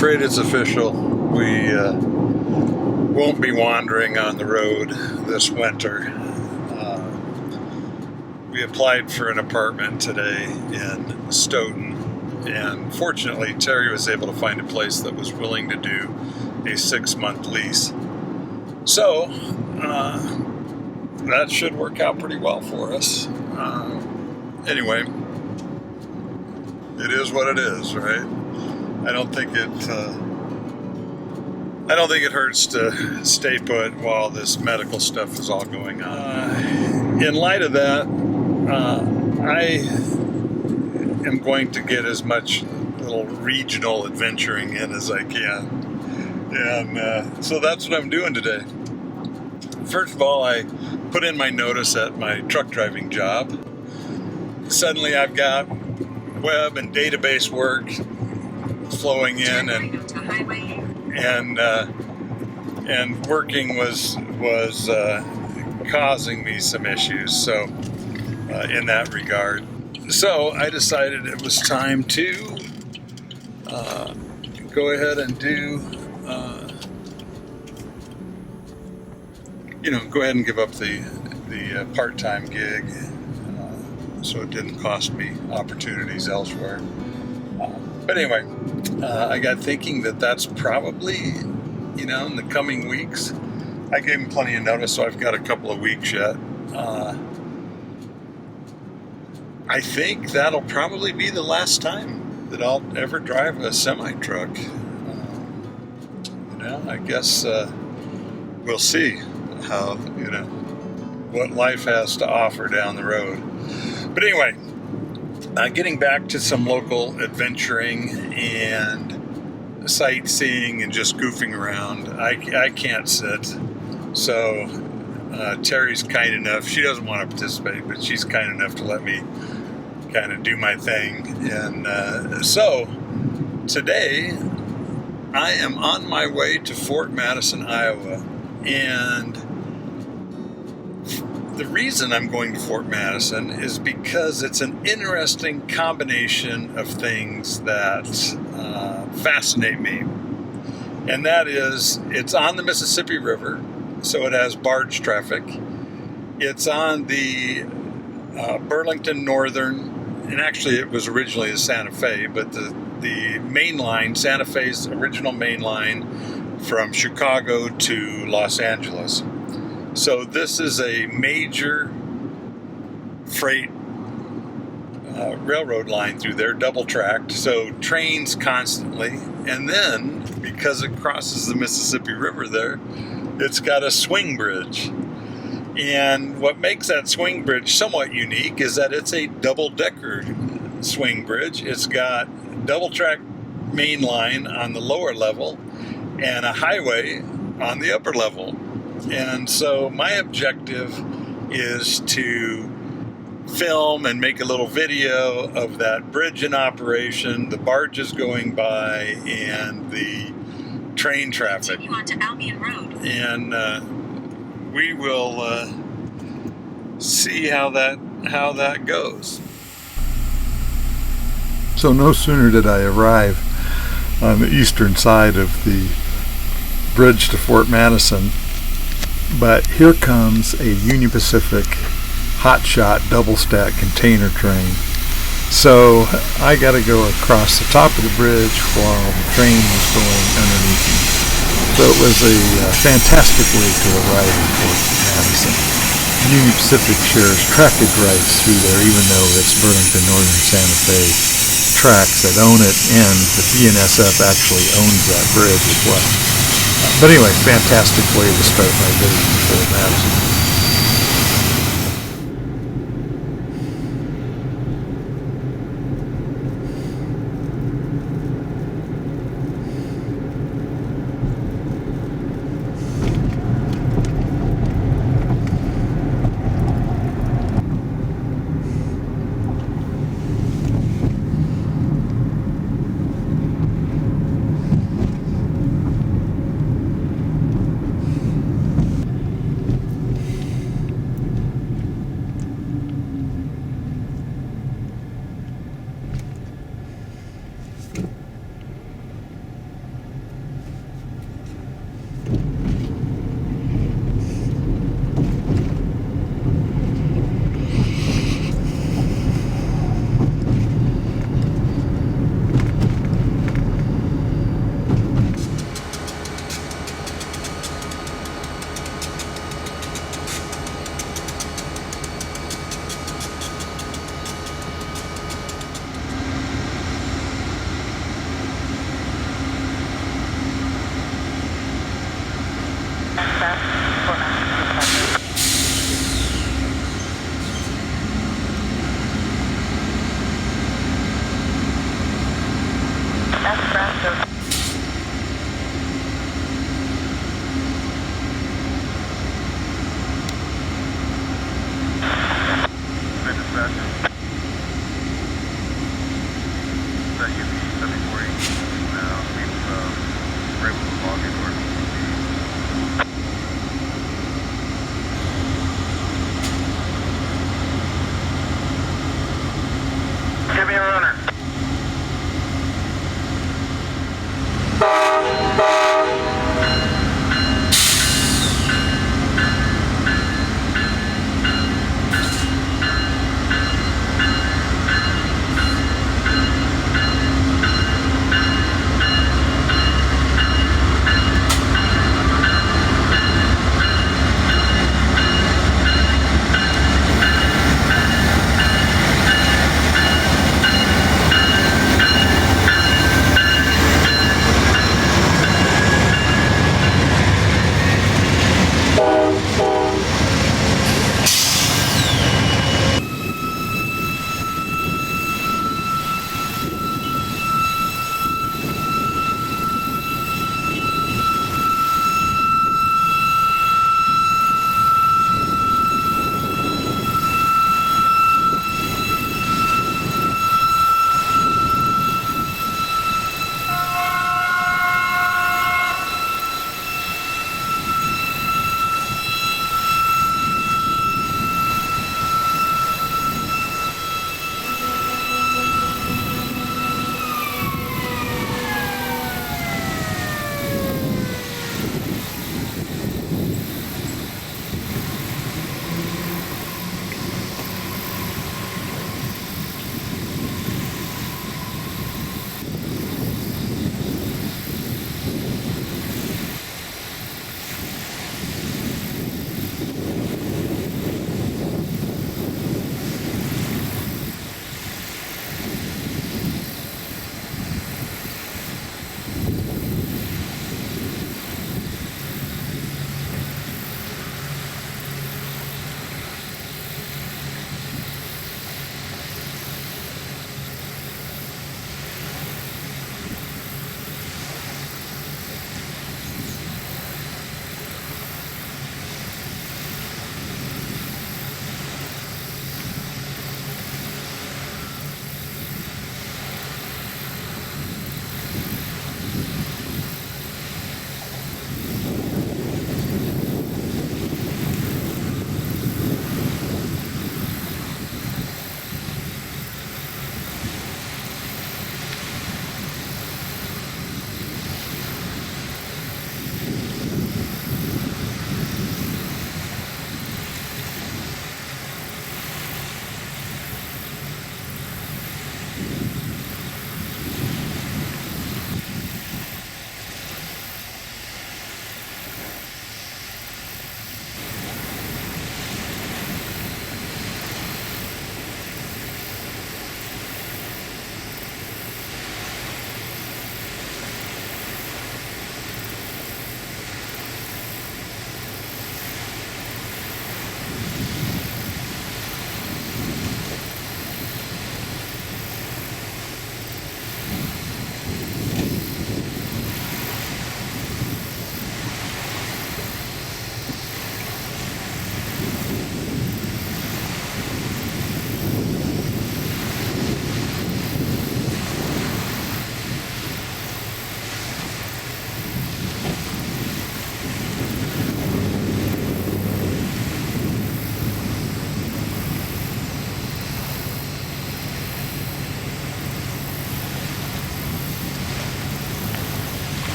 afraid it's official. We won't be wandering on the road this winter. We applied for an apartment today in Stoughton, and fortunately Terry was able to find a place that was willing to do a 6-month lease. So that should work out pretty well for us. Anyway, it is what it is, right? I don't think it hurts to stay put while this medical stuff is all going on. In light of that, I am going to get as much little regional adventuring in as I can. And so that's what I'm doing today. First of all, I put in my notice at my truck driving job. Suddenly I've got web and database work flowing in, and working was causing me some issues. So in that regard, so I decided it was time to go ahead and do go ahead and give up the part-time gig, so it didn't cost me opportunities elsewhere. But anyway, I got thinking that that's probably, in the coming weeks. I gave him plenty of notice, so I've got a couple of weeks yet. I think that'll probably be the last time that I'll ever drive a semi-truck. I guess we'll see how, what life has to offer down the road. But anyway, getting back to some local adventuring and sightseeing and just goofing around. I can't sit. So Terry's kind enough. She doesn't want to participate, but she's kind enough to let me kind of do my thing. And so today I am on my way to Fort Madison, Iowa. And the reason I'm going to Fort Madison is because it's an interesting combination of things that fascinate me. And that is, it's on the Mississippi River, so it has barge traffic. It's on the Burlington Northern, and actually it was originally the Santa Fe, but the main line, Santa Fe's original main line from Chicago to Los Angeles. So this is a major freight railroad line through there, double tracked, so trains constantly. And then, because it crosses the Mississippi River there, it's got a swing bridge. And what makes that swing bridge somewhat unique is that it's a double-decker swing bridge. It's got double track main line on the lower level and a highway on the upper level. And so my objective is to film and make a little video of that bridge in operation, the barges going by, and the train traffic. Continue on to Albion Road. And we will see how that goes. So no sooner did I arrive on the eastern side of the bridge to Fort Madison, but here comes a Union Pacific hotshot double stack container train. So I got to go across the top of the bridge while the train was going underneath me. So it was a fantastic way to arrive in Fort Madison. Union Pacific shares trackage rights through there, even though it's Burlington Northern Santa Fe tracks that own it, and the BNSF actually owns that bridge as well. But anyway, fantastic way to start my visit to Fort Madison. Nebraska. BNSF. Is that you?